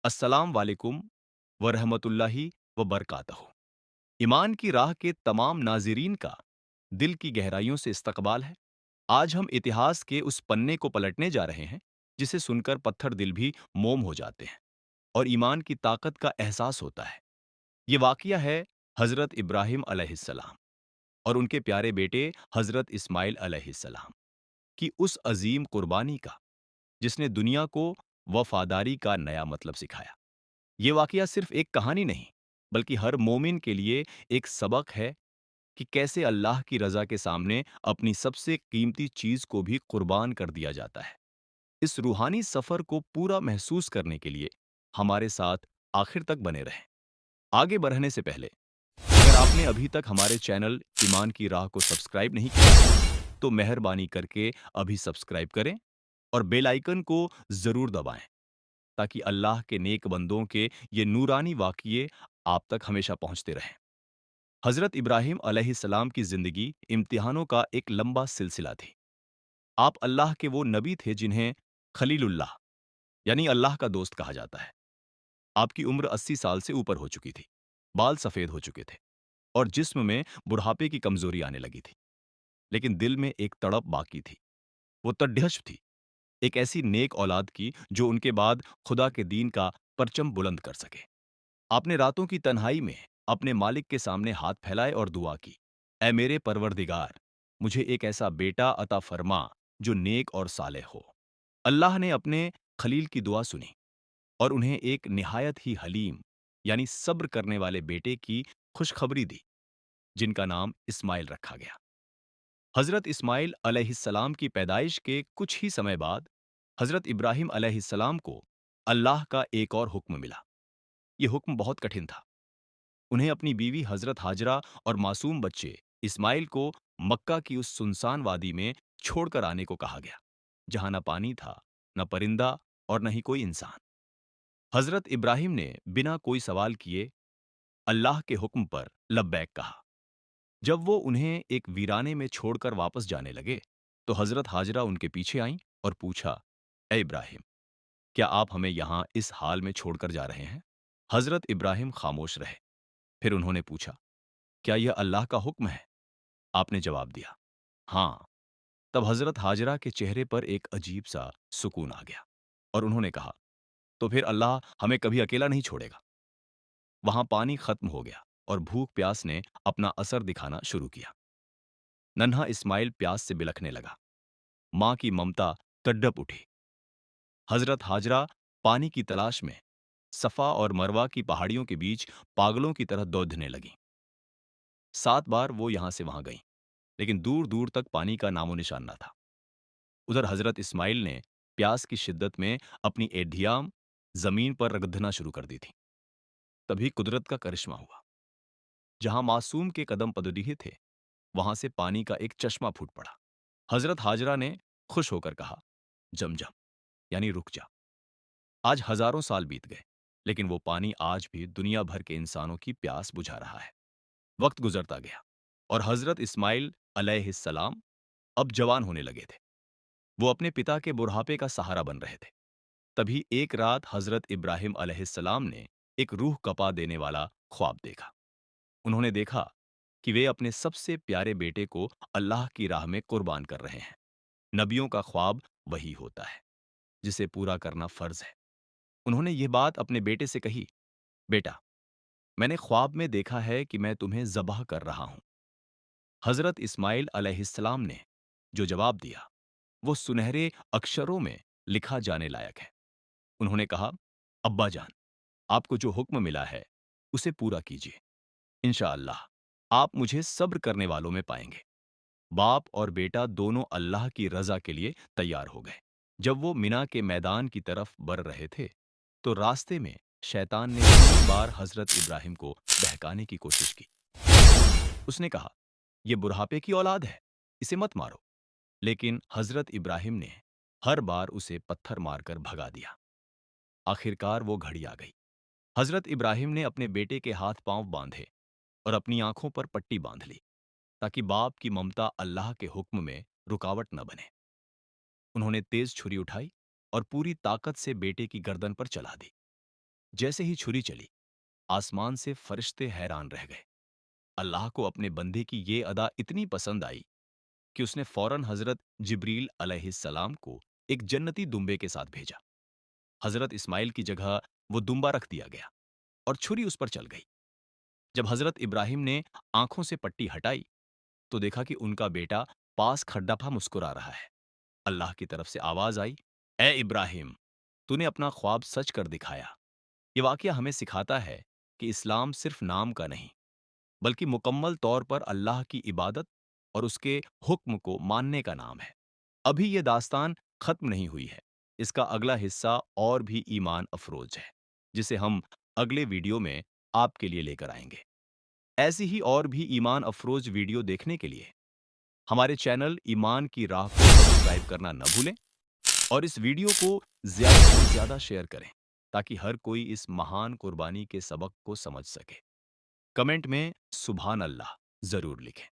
अस्सलाम वालेकुम वरहमतुल्लाहि व बरकातहू। ईमान की राह के तमाम नाज़रीन का दिल की गहराइयों से इस्तकबाल है। आज हम इतिहास के उस पन्ने को पलटने जा रहे हैं जिसे सुनकर पत्थर दिल भी मोम हो जाते हैं और ईमान की ताकत का एहसास होता है। ये वाक़या है हज़रत इब्राहिम अलैहिस्सलाम और उनके प्यारे बेटे हज़रत इस्माइल अलैहिस्सलाम की उस अज़ीम कुर्बानी का, जिसने दुनिया को वफ़ादारी का नया मतलब सिखाया। ये वाकया सिर्फ एक कहानी नहीं, बल्कि हर मोमिन के लिए एक सबक है कि कैसे अल्लाह की रज़ा के सामने अपनी सबसे कीमती चीज़ को भी कुर्बान कर दिया जाता है। इस रूहानी सफ़र को पूरा महसूस करने के लिए हमारे साथ आखिर तक बने रहें। आगे बढ़ने से पहले, अगर आपने अभी तक हमारे चैनल ईमान की राह को सब्सक्राइब नहीं किया है, तो मेहरबानी करके अभी सब्सक्राइब करें और बेल आइकन को ज़रूर दबाएं, ताकि अल्लाह के नेक बंदों के ये नूरानी वाक़ये आप तक हमेशा पहुँचते रहें। हज़रत इब्राहिम अलैहिस्सलाम की ज़िंदगी इम्तिहानों का एक लंबा सिलसिला थी। आप अल्लाह के वो नबी थे जिन्हें खलीलुल्लाह यानी अल्लाह का दोस्त कहा जाता है। आपकी उम्र 80 साल से ऊपर हो चुकी थी, बाल सफ़ेद हो चुके थे और जिस्म में बुढ़ापे की कमज़ोरी आने लगी थी। लेकिन दिल में एक तड़प बाकी थी। वो तड्ढ्यश थी, एक ऐसी नेक औलाद की जो उनके बाद खुदा के दीन का परचम बुलंद कर सके। आपने रातों की तन्हाई में अपने मालिक के सामने हाथ फैलाए और दुआ की, ऐ मेरे परवरदिगार, मुझे एक ऐसा बेटा अता फरमा जो नेक और सालेह हो। अल्लाह ने अपने खलील की दुआ सुनी और उन्हें एक निहायत ही हलीम यानी सब्र करने वाले बेटे की खुशखबरी दी, जिनका नाम इस्माइल रखा गया। हज़रत इस्माइल अलैहिस्सलाम की पैदाइश के कुछ ही समय बाद हज़रत इब्राहिम अलैहिस्सलाम को अल्लाह का एक और हुक्म मिला। ये हुक्म बहुत कठिन था। उन्हें अपनी बीवी हजरत हाजरा और मासूम बच्चे इस्माइल को मक्का की उस सुनसान वादी में छोड़कर आने को कहा गया, जहां न पानी था, न परिंदा और न ही कोई इंसान। हजरत इब्राहिम ने बिना कोई सवाल किए अल्लाह के हुक्म पर लब्बैक कहा। जब वो उन्हें एक वीराने में छोड़कर वापस जाने लगे, तो हजरत हाजरा उनके पीछे आईं और पूछा, ए इब्राहिम, क्या आप हमें यहाँ इस हाल में छोड़कर जा रहे हैं? हजरत इब्राहिम खामोश रहे। फिर उन्होंने पूछा, क्या यह अल्लाह का हुक्म है? आपने जवाब दिया, हाँ। तब हजरत हाजरा के चेहरे पर एक अजीब सा सुकून आ गया और उन्होंने कहा, तो फिर अल्लाह हमें कभी अकेला नहीं छोड़ेगा। वहां पानी खत्म हो गया और भूख प्यास ने अपना असर दिखाना शुरू किया। नन्हा इस्माइल प्यास से बिलखने लगा। मां की ममता तड़प उठी। हजरत हाजरा पानी की तलाश में सफा और मरवा की पहाड़ियों के बीच पागलों की तरह दौड़ने लगी। 7 बार वो यहां से वहां गईं, लेकिन दूर दूर तक पानी का नामो निशान न था। उधर हजरत इस्माइल ने प्यास की शिद्दत में अपनी एढ़ियां जमीन पर रगड़ना शुरू कर दी थी। तभी कुदरत का करिश्मा हुआ। जहां मासूम के कदम पदडीहे थे, वहां से पानी का एक चश्मा फूट पड़ा। हजरत हाजरा ने खुश होकर कहा, जमजम, यानी रुक जा। आज हजारों साल बीत गए, लेकिन वो पानी आज भी दुनिया भर के इंसानों की प्यास बुझा रहा है। वक्त गुजरता गया और हजरत इस्माइल अलैहिस्सलाम अब जवान होने लगे थे। वो अपने पिता के बुढ़ापे का सहारा बन रहे थे। तभी एक रात हजरत इब्राहिम अलैहिस्सलाम ने एक रूह कपा देने वाला ख्वाब देखा। उन्होंने देखा कि वे अपने सबसे प्यारे बेटे को अल्लाह की राह में कुर्बान कर रहे हैं। नबियों का ख्वाब वही होता है जिसे पूरा करना फर्ज है। उन्होंने ये बात अपने बेटे से कही, बेटा, मैंने ख्वाब में देखा है कि मैं तुम्हें ज़बह कर रहा हूं। हजरत इस्माइल अलैहिस्सलाम ने जो जवाब दिया, वो सुनहरे अक्षरों में लिखा जाने लायक है। उन्होंने कहा, अब्बा जान, आपको जो हुक्म मिला है उसे पूरा कीजिए। इंशाअल्लाह आप मुझे सब्र करने वालों में पाएंगे। बाप और बेटा दोनों अल्लाह की रजा के लिए तैयार हो गए। जब वो मिना के मैदान की तरफ बढ़ रहे थे, तो रास्ते में शैतान ने 3 बार हजरत इब्राहिम को बहकाने की कोशिश की। उसने कहा, यह बुढ़ापे की औलाद है, इसे मत मारो। लेकिन हजरत इब्राहिम ने हर बार उसे पत्थर मारकर भगा दिया। आखिरकार वो घड़ी आ गई। हजरत इब्राहिम ने अपने बेटे के हाथ पांव बांधे और अपनी आंखों पर पट्टी बांध ली, ताकि बाप की ममता अल्लाह के हुक्म में रुकावट न बने। उन्होंने तेज छुरी उठाई और पूरी ताकत से बेटे की गर्दन पर चला दी। जैसे ही छुरी चली, आसमान से फरिश्ते हैरान रह गए। अल्लाह को अपने बंदे की ये अदा इतनी पसंद आई कि उसने फौरन हजरत जिब्रील अलैहिस्सलाम को एक जन्नती दुम्बे के साथ भेजा। हजरत इस्माइल की जगह वो दुम्बा रख दिया गया और छुरी उस पर चल गई। जब हजरत इब्राहिम ने आंखों से पट्टी हटाई तो देखा कि उनका बेटा पास खड्डापा मुस्कुरा रहा है। अल्लाह की तरफ से आवाज आई, ए इब्राहिम, तूने अपना ख्वाब सच कर दिखाया। ये वाकया हमें सिखाता है कि इस्लाम सिर्फ नाम का नहीं, बल्कि मुकम्मल तौर पर अल्लाह की इबादत और उसके हुक्म को मानने का नाम है। अभी ये दास्तान खत्म नहीं हुई है। इसका अगला हिस्सा और भी ईमान अफरोज है, जिसे हम अगले वीडियो में आपके लिए लेकर आएंगे। ऐसी ही और भी ईमान अफरोज वीडियो देखने के लिए हमारे चैनल ईमान की राह को सब्सक्राइब करना न भूलें और इस वीडियो को ज्यादा से ज्यादा शेयर करें ताकि हर कोई इस महान कुर्बानी के सबक को समझ सके। कमेंट में सुभान अल्लाह जरूर लिखें।